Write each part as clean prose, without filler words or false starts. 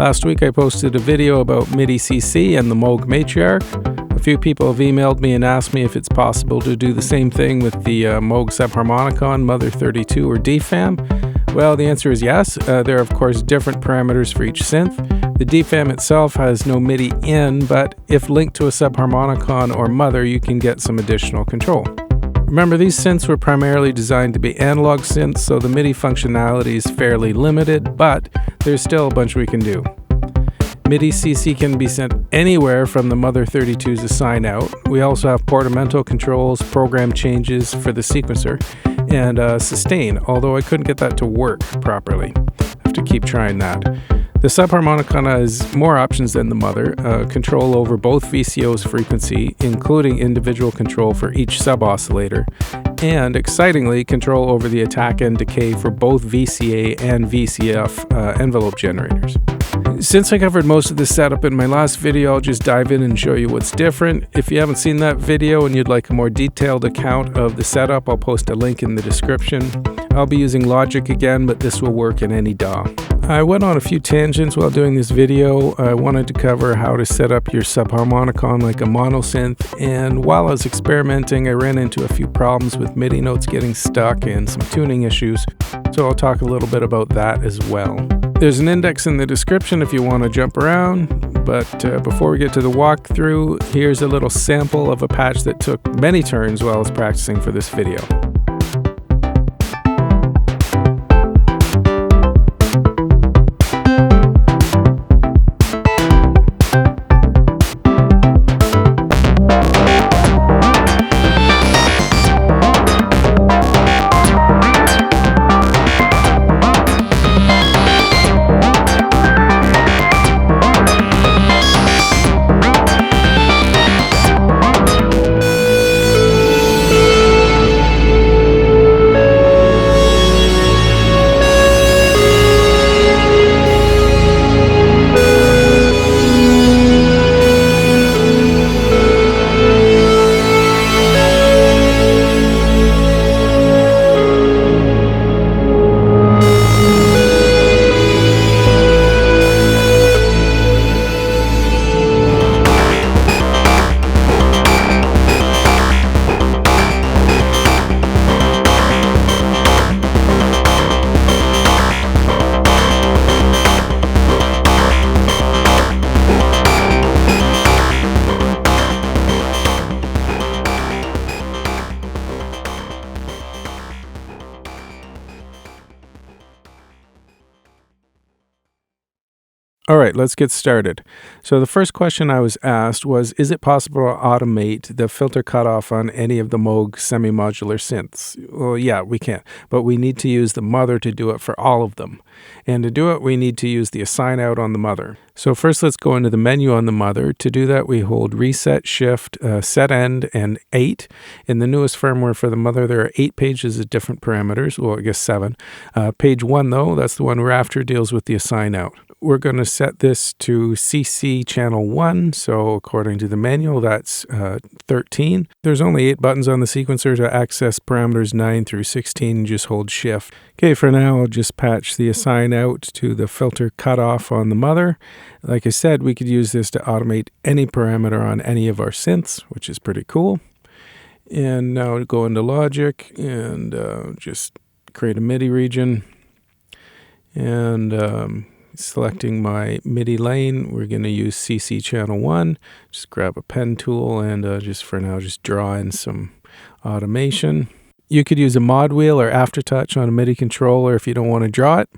Last week I posted a video about Midi CC and the Moog Matriarch. A few people have emailed me and asked me if it's possible to do the same thing with the Moog Subharmonicon, Mother 32 or DFAM. Well, the answer is yes. There are of course different parameters for each synth. The DFAM itself has no MIDI in, but if linked to a Subharmonicon or Mother, you can get some additional control. Remember, these synths were primarily designed to be analog synths, so the MIDI functionality is fairly limited, but there's still a bunch we can do. Midi CC can be sent anywhere from the Mother 32's assign out. We also have portamento controls, program changes for the sequencer, and sustain, although I couldn't get that to work properly. I have to keep trying that. The Subharmonicon has more options than the Mother, control over both VCO's frequency, including individual control for each sub-oscillator, and excitingly, control over the attack and decay for both VCA and VCF envelope generators. Since I covered most of the setup in my last video, I'll just dive in and show you what's different. If you haven't seen that video and you'd like a more detailed account of the setup, I'll post a link in the description. I'll be using Logic again, but this will work in any DAW. I went on a few tangents while doing this video. I wanted to cover how to set up your Subharmonicon like a MonoSynth, and while I was experimenting, I ran into a few problems with MIDI notes getting stuck and some tuning issues, so I'll talk a little bit about that as well. There's an index in the description if you want to jump around, but before we get to the walkthrough, here's a little sample of a patch that took many turns while I was practicing for this video. Alright, let's get started. So the first question I was asked was, is it possible to automate the filter cutoff on any of the Moog Semi-Modular Synths? Well, yeah, we can, but we need to use the Mother to do it for all of them. And to do it, we need to use the assign out on the Mother. So first let's go into the menu on the Mother. To do that, we hold Reset, Shift, Set End, and 8. In the newest firmware for the Mother, there are 8 pages of different parameters. Well, I guess 7. Page 1, though, that's the one we're after, deals with the assign out. We're going to set this to CC channel 1, so according to the manual, that's 13. There's only 8 buttons on the sequencer to access parameters 9 through 16. Just hold Shift. Okay, for now, I'll just patch the assign out to the filter cutoff on the Mother. Like I said, we could use this to automate any parameter on any of our synths, which is pretty cool. And now go into Logic and just create a MIDI region. And selecting my MIDI lane, we're going to use CC channel 1. Just grab a pen tool and just for now, just draw in some automation. You could use a mod wheel or aftertouch on a MIDI controller if you don't want to draw it.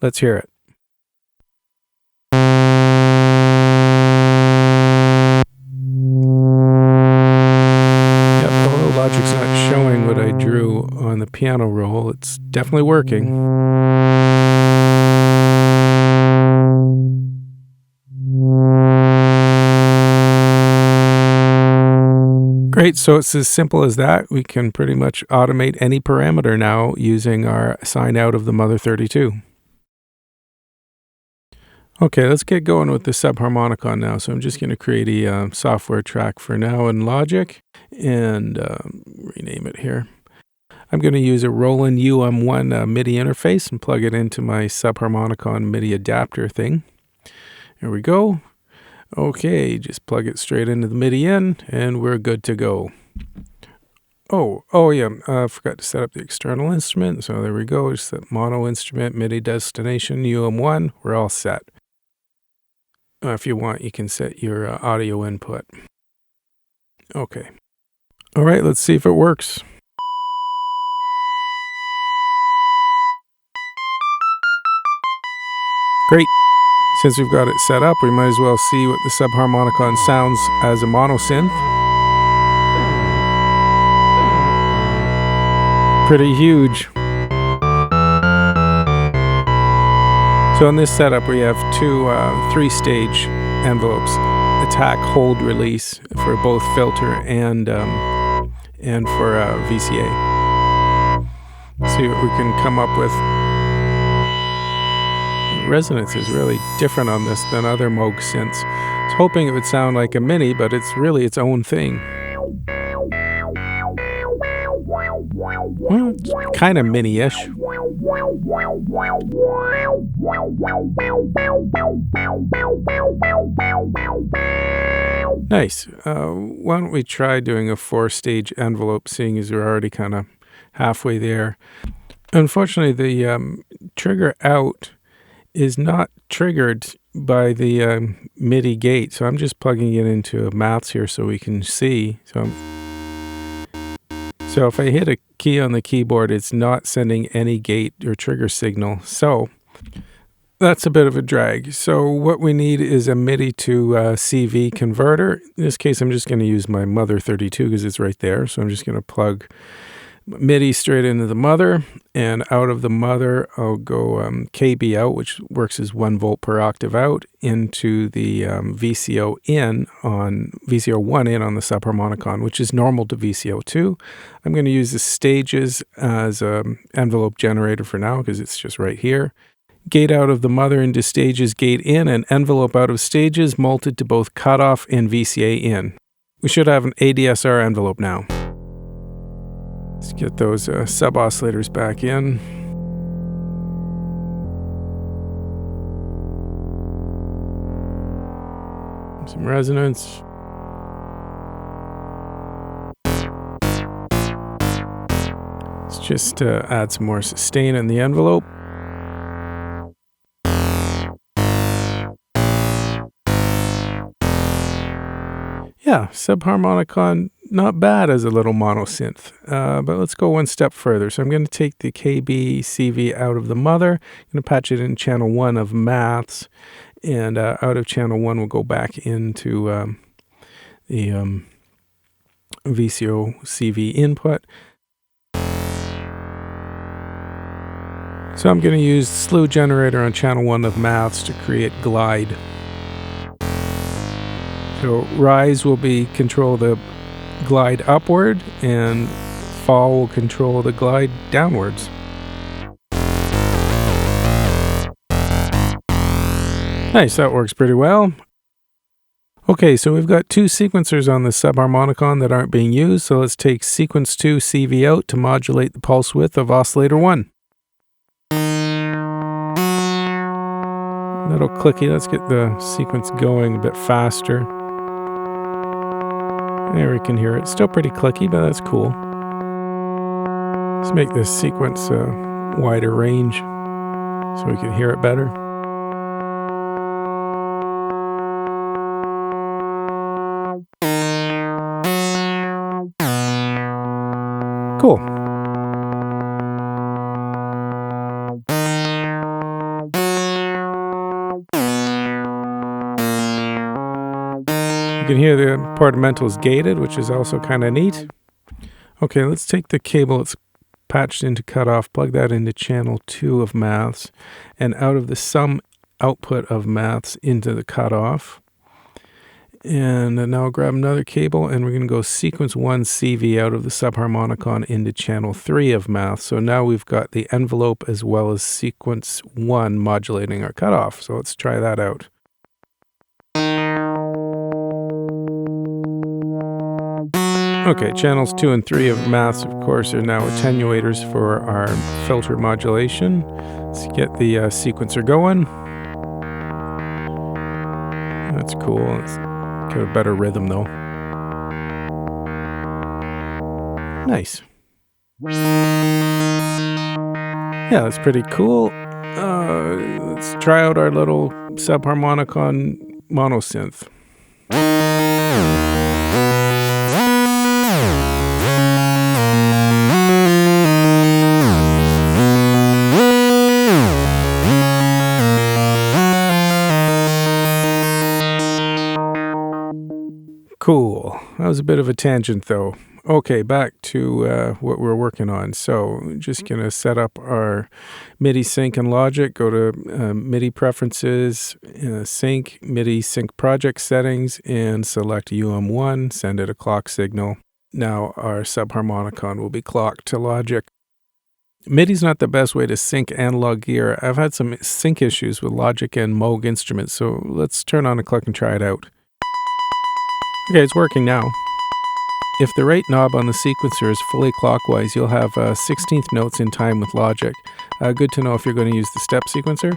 Let's hear it. Yep, although Logic's not showing what I drew on the piano roll, it's definitely working. Great, so it's as simple as that. We can pretty much automate any parameter now using our assign out of the Mother 32. Okay, let's get going with the Subharmonicon now. So I'm just going to create a software track for now in Logic and rename it here. I'm going to use a Roland UM1 MIDI interface and plug it into my Subharmonicon MIDI adapter thing. Here we go. Okay, just plug it straight into the MIDI in, and we're good to go. Oh yeah, forgot to set up the external instrument. So there we go. Just that mono instrument, MIDI destination, UM1. We're all set. If you want, you can set your audio input. Okay. All right, let's see if it works. Great. Since we've got it set up, we might as well see what the Subharmonicon sounds as a MonoSynth. Pretty huge. So in this setup, we have two 3-stage envelopes: attack, hold, release for both filter and for VCA. See what we can come up with. Resonance is really different on this than other Moog synths. I was hoping it would sound like a Mini, but it's really its own thing. Well, it's kind of Mini-ish. Nice. Why don't we try doing a 4-stage envelope, seeing as we're already kind of halfway there. Unfortunately, the trigger out is not triggered by the MIDI gate, so I'm just plugging it into maths here so we can see. So if I hit a key on the keyboard, it's not sending any gate or trigger signal. So that's a bit of a drag. So what we need is a MIDI to CV converter. In this case, I'm just going to use my Mother 32 because it's right there. So I'm just going to plug MIDI straight into the Mother, and out of the Mother I'll go KB out, which works as 1 volt per octave out, into the VCO on VCO1 in on the Subharmonicon, which is normal to VCO2. I'm going to use the stages as an envelope generator for now because it's just right here. Gate out of the Mother into stages, gate in, and envelope out of stages, multed to both cutoff and VCA in. We should have an ADSR envelope now. Let's get those sub-oscillators back in. Some resonance. Let's just add some more sustain in the envelope. Yeah, Subharmonicon, not bad as a little MonoSynth, but let's go one step further. So I'm going to take the KB CV out of the Mother, I'm going to patch it in channel 1 of maths, and out of channel 1 we'll go back into the VCO CV input. So I'm going to use the slew generator on channel 1 of maths to create glide. So rise will control the glide upward, and fall will control the glide downwards. Nice, that works pretty well. Okay, so we've got 2 sequencers on the Subharmonicon that aren't being used, so let's take sequence 2 CV out to modulate the pulse width of oscillator 1. Little clicky, let's get the sequence going a bit faster. There we can hear it. Still pretty clicky, but that's cool. Let's make this sequence wider range so we can hear it better. Cool. You can hear the portamentals gated, which is also kind of neat. Okay, let's take the cable that's patched into cutoff, plug that into channel 2 of maths, and out of the sum output of maths into the cutoff. And now I'll grab another cable, and we're going to go sequence 1 CV out of the Subharmonicon into channel 3 of maths. So now we've got the envelope as well as sequence 1 modulating our cutoff. So let's try that out. Okay, channels 2 and 3 of maths, of course, are now attenuators for our filter modulation. Let's get the sequencer going. That's cool. It's got a better rhythm though. Nice. Yeah, that's pretty cool. Let's try out our little Subharmonicon MonoSynth. Cool. That was a bit of a tangent though. Okay, back to what we're working on. So just going to set up our MIDI sync in Logic, go to MIDI preferences, sync, MIDI sync project settings, and select UM1, send it a clock signal. Now our Subharmonicon will be clocked to Logic. MIDI's not the best way to sync analog gear. I've had some sync issues with Logic and Moog instruments, so let's turn on a click and try it out. Okay, it's working now. If the rate knob on the sequencer is fully clockwise, you'll have 16th notes in time with Logic. Good to know if you're going to use the step sequencer.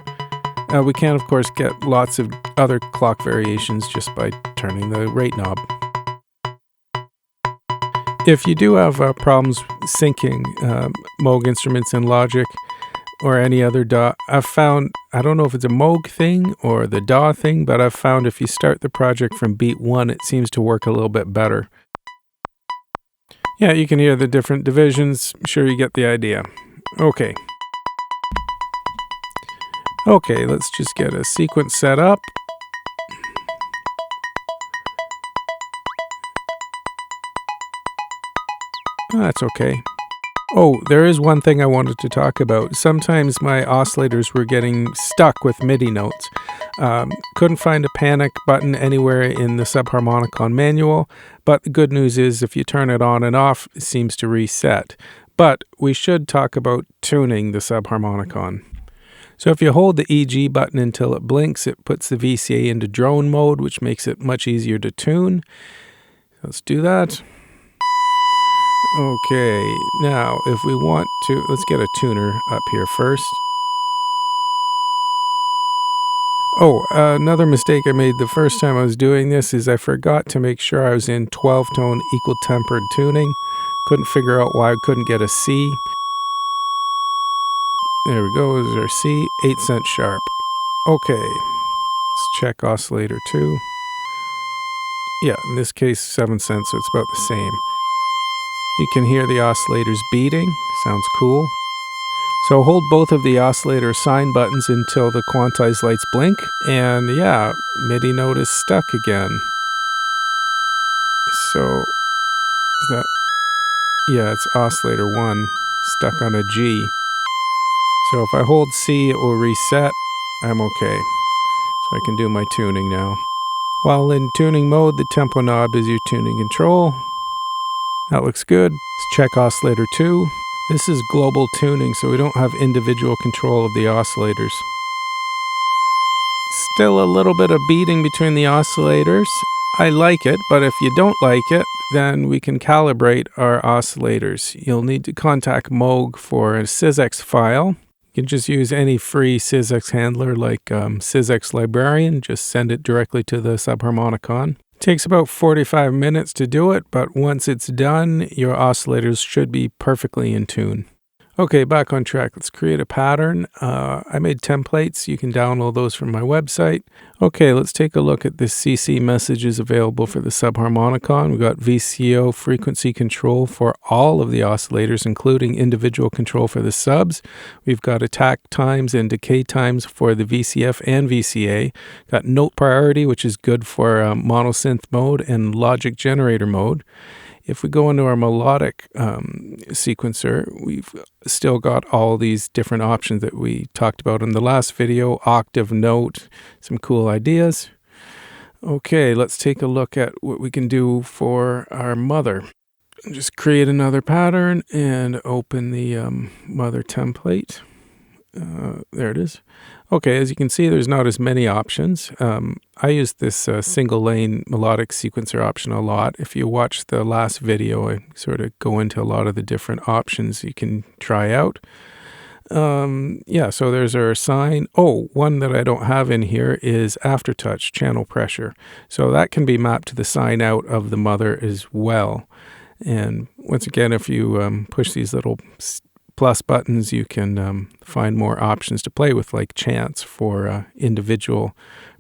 We can, of course, get lots of other clock variations just by turning the rate knob. If you do have problems syncing Moog instruments in Logic or any other DAW, I've found, I don't know if it's a Moog thing or the DAW thing, but I've found if you start the project from beat 1, it seems to work a little bit better. Yeah, you can hear the different divisions. I'm sure you get the idea. Okay. Okay, let's just get a sequence set up. That's okay. Oh, there is one thing I wanted to talk about. Sometimes my oscillators were getting stuck with MIDI notes. Couldn't find a panic button anywhere in the Subharmonicon manual, but the good news is if you turn it on and off, it seems to reset. But we should talk about tuning the Subharmonicon. So if you hold the EG button until it blinks, it puts the VCA into drone mode, which makes it much easier to tune. Let's do that. Okay, now if we want to, let's get a tuner up here first. Oh, another mistake I made the first time I was doing this is I forgot to make sure I was in 12-tone equal tempered tuning. Couldn't figure out why I couldn't get a C. There we go, there's our C, 8 cent sharp. Okay, let's check oscillator 2. Yeah, in this case 7 cents, so it's about the same. You can hear the oscillators beating, sounds cool. So hold both of the oscillator sign buttons until the quantized lights blink, and yeah, MIDI note is stuck again. So, is that, yeah, it's oscillator 1, stuck on a G. So if I hold C, it will reset. I'm okay. So I can do my tuning now. While in tuning mode, the tempo knob is your tuning control. That looks good. Let's check oscillator 2. This is global tuning, so we don't have individual control of the oscillators. Still a little bit of beating between the oscillators. I like it, but if you don't like it, then we can calibrate our oscillators. You'll need to contact Moog for a SysX file. You can just use any free SysX handler like SysX Librarian. Just send it directly to the Subharmonicon. Takes about 45 minutes to do it, but once it's done, your oscillators should be perfectly in tune. Okay, back on track. Let's create a pattern. I made templates. You can download those from my website. Okay, let's take a look at the CC messages available for the Subharmonicon. We've got VCO frequency control for all of the oscillators, including individual control for the subs. We've got attack times and decay times for the VCF and VCA. Got note priority, which is good for MonoSynth mode and logic generator mode. If we go into our melodic sequencer, we've still got all these different options that we talked about in the last video, octave, note, some cool ideas. Okay, let's take a look at what we can do for our Mother. Just create another pattern and open the Mother template. There it is. Okay, as you can see, there's not as many options. I use this single lane melodic sequencer option a lot. If you watch the last video, I sort of go into a lot of the different options you can try out. Yeah, so there's our sine. Oh, one that I don't have in here is aftertouch channel pressure. So that can be mapped to the sine out of the Mother as well. And once again, if you push these little plus buttons, you can find more options to play with, like chants for individual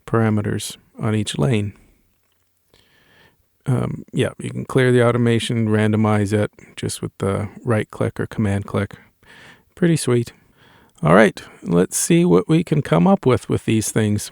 parameters on each lane. Yeah, you can clear the automation, randomize it just with the right click or command click. Pretty sweet. All right, let's see what we can come up with these things.